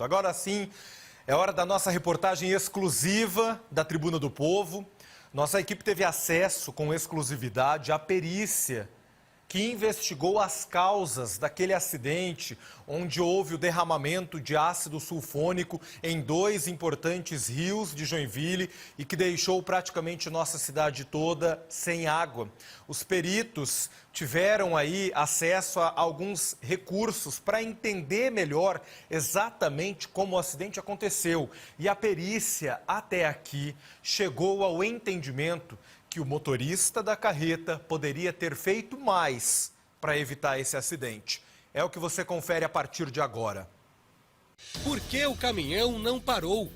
Agora sim, é hora da nossa reportagem exclusiva da Tribuna do Povo. Nossa equipe teve acesso com exclusividade à perícia que investigou as causas daquele acidente onde houve o derramamento de ácido sulfônico em dois importantes rios de Joinville e que deixou praticamente nossa cidade toda sem água. Os peritos tiveram aí acesso a alguns recursos para entender melhor exatamente como o acidente aconteceu. E a perícia, até aqui, chegou ao entendimento que o motorista da carreta poderia ter feito mais para evitar esse acidente. É o que você confere a partir de agora. Por que o caminhão não parou?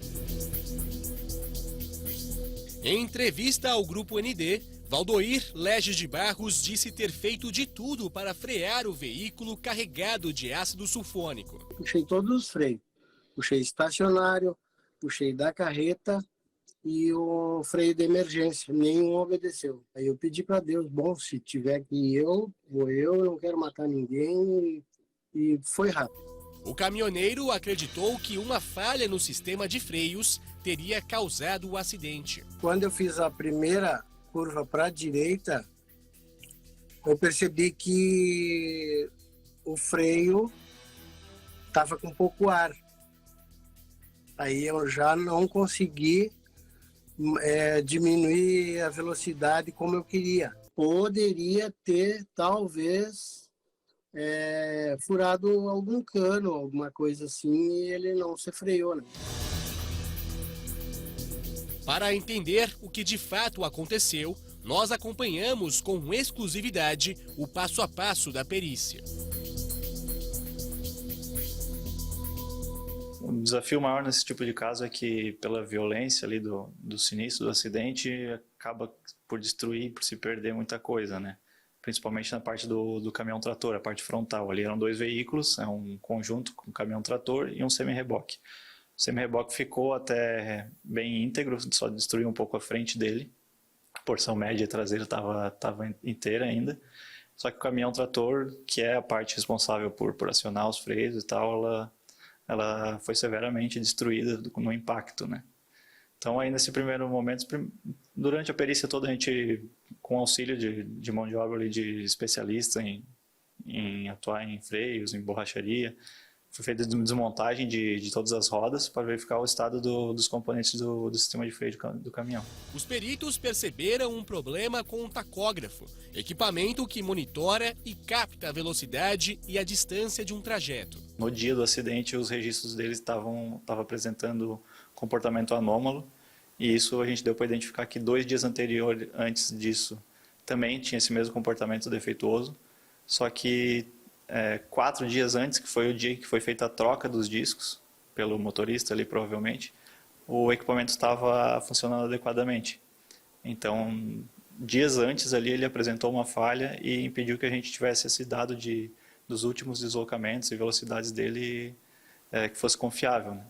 Em entrevista ao Grupo ND, Valdoir Leges de Barros disse ter feito de tudo para frear o veículo carregado de ácido sulfônico. Puxei todos os freios, puxei estacionário, puxei da carreta e o freio de emergência, nenhum obedeceu. Aí eu pedi para Deus, bom, se tiver que ir vou eu não quero matar ninguém, e foi rápido. O caminhoneiro acreditou que uma falha no sistema de freios teria causado o acidente. Quando eu fiz a primeira curva para a direita, eu percebi que o freio estava com pouco ar. Aí eu já não consegui diminuir a velocidade como eu queria. Poderia ter, talvez, furado algum cano, alguma coisa assim, e ele não se freou, né? Para entender o que de fato aconteceu, nós acompanhamos com exclusividade o passo a passo da perícia. O desafio maior nesse tipo de caso é que, pela violência ali do sinistro, do acidente, acaba por destruir, por se perder muita coisa, né? Principalmente na parte do caminhão-trator, a parte frontal. Ali eram dois veículos, é um conjunto com caminhão-trator e um semi-reboque. O semi-reboque ficou até bem íntegro, só destruiu um pouco a frente dele. A porção média traseira estava inteira ainda. Só que o caminhão-trator, que é a parte responsável por acionar os freios e tal, ela foi severamente destruída no impacto, né? Então, aí nesse primeiro momento, durante a perícia toda, a gente, com auxílio de mão de obra ali, de especialista em atuar em freios, em borracharia, foi feita desmontagem de todas as rodas para verificar o estado dos componentes do sistema de freio do caminhão. Os peritos perceberam um problema com o tacógrafo, equipamento que monitora e capta a velocidade e a distância de um trajeto. No dia do acidente, os registros deles estavam apresentando comportamento anômalo, e isso a gente deu para identificar que 2 dias antes disso também tinha esse mesmo comportamento defeituoso, só que 4 dias antes, que foi o dia que foi feita a troca dos discos pelo motorista ali provavelmente, o equipamento estava funcionando adequadamente. Então, dias antes ali ele apresentou uma falha e impediu que a gente tivesse esse dado dos últimos deslocamentos e velocidades dele que fosse confiável, né?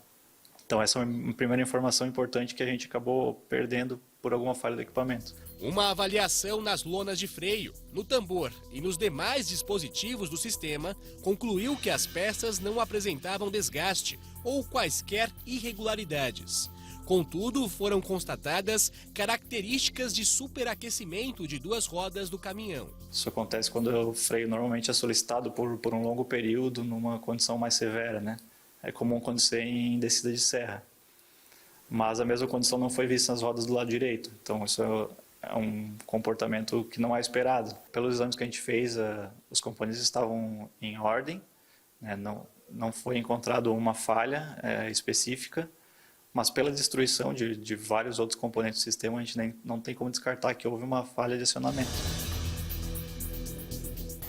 Então essa é uma primeira informação importante que a gente acabou perdendo por alguma falha do equipamento. Uma avaliação nas lonas de freio, no tambor e nos demais dispositivos do sistema concluiu que as peças não apresentavam desgaste ou quaisquer irregularidades. Contudo, foram constatadas características de superaquecimento de 2 rodas do caminhão. Isso acontece quando o freio normalmente é solicitado por um longo período, numa condição mais severa, né? É comum acontecer em descida de serra. Mas a mesma condição não foi vista nas rodas do lado direito. Então isso é um comportamento que não é esperado. Pelos exames que a gente fez, os componentes estavam em ordem, né? Não foi encontrado uma falha específica, mas pela destruição de vários outros componentes do sistema, a gente não tem como descartar que houve uma falha de acionamento.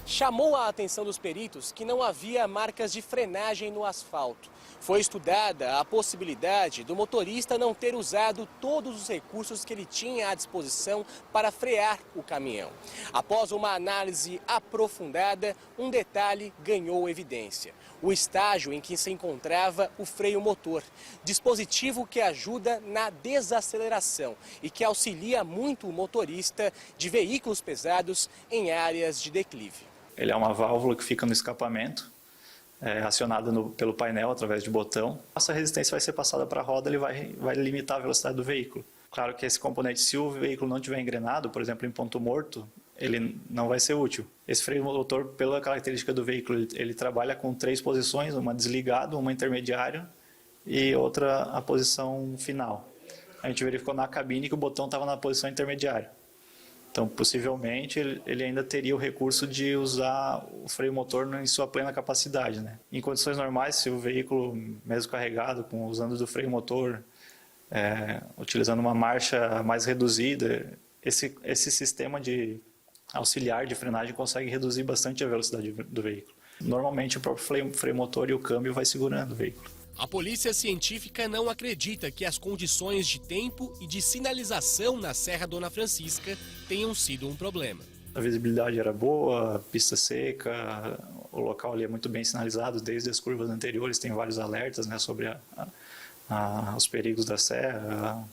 Chamou a atenção dos peritos que não havia marcas de frenagem no asfalto. Foi estudada a possibilidade do motorista não ter usado todos os recursos que ele tinha à disposição para frear o caminhão. Após uma análise aprofundada, um detalhe ganhou evidência: o estágio em que se encontrava o freio motor, dispositivo que ajuda na desaceleração e que auxilia muito o motorista de veículos pesados em áreas de declive. Ele é uma válvula que fica no escapamento acionada pelo painel através de botão. Essa resistência vai ser passada para a roda, ele vai limitar a velocidade do veículo. Claro que esse componente, se o veículo não tiver engrenado, por exemplo, em ponto morto, ele não vai ser útil. Esse freio motor, pela característica do veículo, ele trabalha com 3 posições, uma desligado, uma intermediária e outra a posição final. A gente verificou na cabine que o botão estava na posição intermediária. Então, possivelmente, ele ainda teria o recurso de usar o freio motor em sua plena capacidade, né? Em condições normais, se o veículo, mesmo carregado, usando do freio motor, utilizando uma marcha mais reduzida, esse sistema de auxiliar de frenagem consegue reduzir bastante a velocidade do veículo. Normalmente, o próprio freio motor e o câmbio vai segurando o veículo. A polícia científica não acredita que as condições de tempo e de sinalização na Serra Dona Francisca tenham sido um problema. A visibilidade era boa, pista seca, o local ali é muito bem sinalizado, desde as curvas anteriores tem vários alertas, né, sobre os perigos da serra,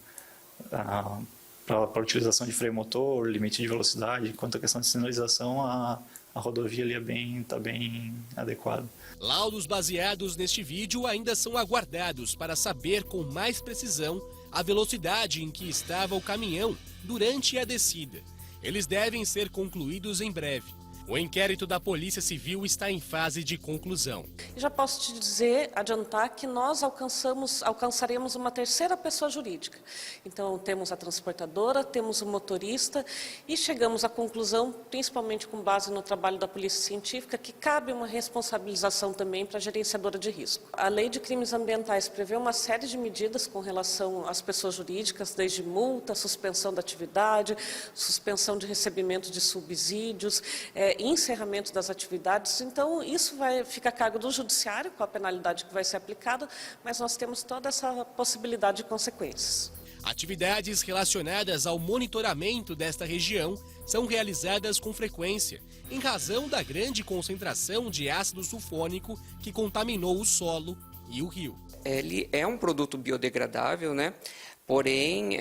para a utilização de freio motor, limite de velocidade. Quanto à questão de sinalização, a rodovia ali está bem adequada. Laudos baseados neste vídeo ainda são aguardados para saber com mais precisão a velocidade em que estava o caminhão durante a descida. Eles devem ser concluídos em breve. O inquérito da Polícia Civil está em fase de conclusão. Já posso te dizer, adiantar, que nós alcançaremos uma terceira pessoa jurídica. Então, temos a transportadora, temos o motorista e chegamos à conclusão, principalmente com base no trabalho da Polícia Científica, que cabe uma responsabilização também para a gerenciadora de risco. A Lei de Crimes Ambientais prevê uma série de medidas com relação às pessoas jurídicas, desde multa, suspensão da atividade, suspensão de recebimento de subsídios, encerramento das atividades. Então, isso vai ficar a cargo do judiciário, com a penalidade que vai ser aplicada, mas nós temos toda essa possibilidade de consequências. Atividades relacionadas ao monitoramento desta região são realizadas com frequência, em razão da grande concentração de ácido sulfônico que contaminou o solo e o rio. Ele é um produto biodegradável, né? Porém,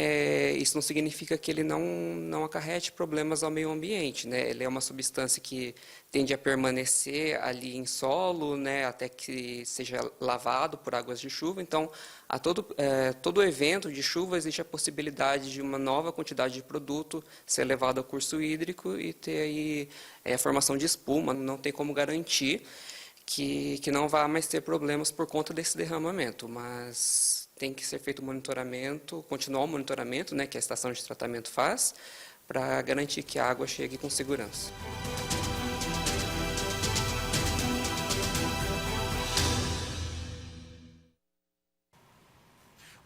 isso não significa que ele não acarrete problemas ao meio ambiente, né? Ele é uma substância que tende a permanecer ali em solo, né, até que seja lavado por águas de chuva. Então, a todo evento de chuva existe a possibilidade de uma nova quantidade de produto ser levado ao curso hídrico e ter aí a formação de espuma. Não tem como garantir que não vai mais ter problemas por conta desse derramamento, mas tem que ser feito o monitoramento, continuar o monitoramento, né, que a estação de tratamento faz, para garantir que a água chegue com segurança.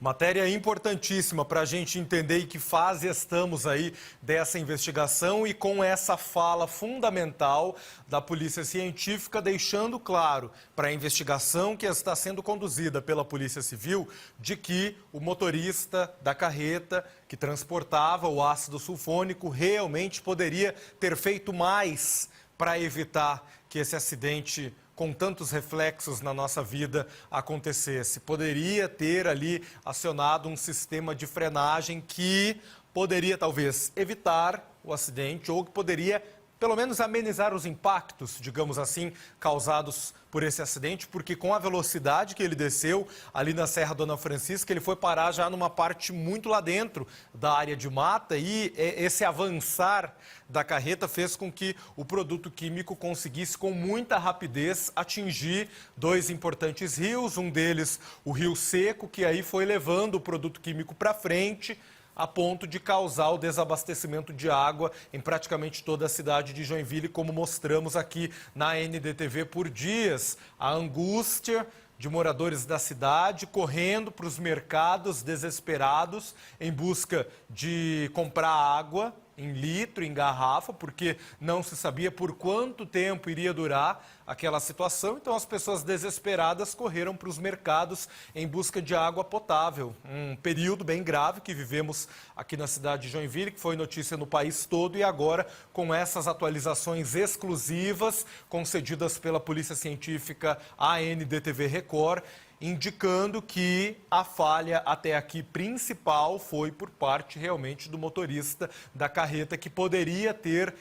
Matéria importantíssima para a gente entender em que fase estamos aí dessa investigação e com essa fala fundamental da Polícia Científica, deixando claro para a investigação que está sendo conduzida pela Polícia Civil de que o motorista da carreta que transportava o ácido sulfônico realmente poderia ter feito mais para evitar que esse acidente com tantos reflexos na nossa vida acontecesse. Poderia ter ali acionado um sistema de frenagem que poderia talvez evitar o acidente ou que poderia pelo menos amenizar os impactos, digamos assim, causados por esse acidente, porque com a velocidade que ele desceu ali na Serra Dona Francisca, ele foi parar já numa parte muito lá dentro da área de mata e esse avançar da carreta fez com que o produto químico conseguisse com muita rapidez atingir 2 importantes rios, um deles o Rio Seco, que aí foi levando o produto químico para frente, a ponto de causar o desabastecimento de água em praticamente toda a cidade de Joinville, como mostramos aqui na NDTV por dias. A angústia de moradores da cidade correndo para os mercados desesperados em busca de comprar água em litro, em garrafa, porque não se sabia por quanto tempo iria durar aquela situação. Então as pessoas desesperadas correram para os mercados em busca de água potável. Um período bem grave que vivemos aqui na cidade de Joinville, que foi notícia no país todo, e agora com essas atualizações exclusivas concedidas pela Polícia Científica à NDTV Record, indicando que a falha até aqui principal foi por parte realmente do motorista da carreta, que poderia ter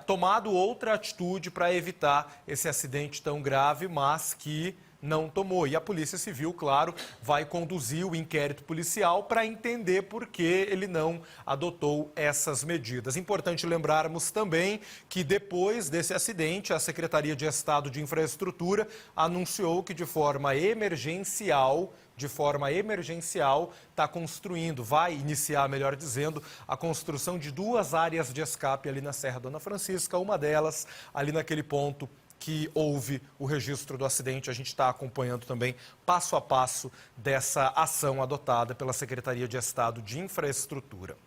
tomado outra atitude para evitar esse acidente tão grave, mas que não tomou. E a Polícia Civil, claro, vai conduzir o inquérito policial para entender por que ele não adotou essas medidas. Importante lembrarmos também que depois desse acidente, a Secretaria de Estado de Infraestrutura anunciou que de forma emergencial, está construindo, vai iniciar, melhor dizendo, a construção de 2 áreas de escape ali na Serra Dona Francisca, uma delas ali naquele ponto que houve o registro do acidente. A gente está acompanhando também passo a passo dessa ação adotada pela Secretaria de Estado de Infraestrutura.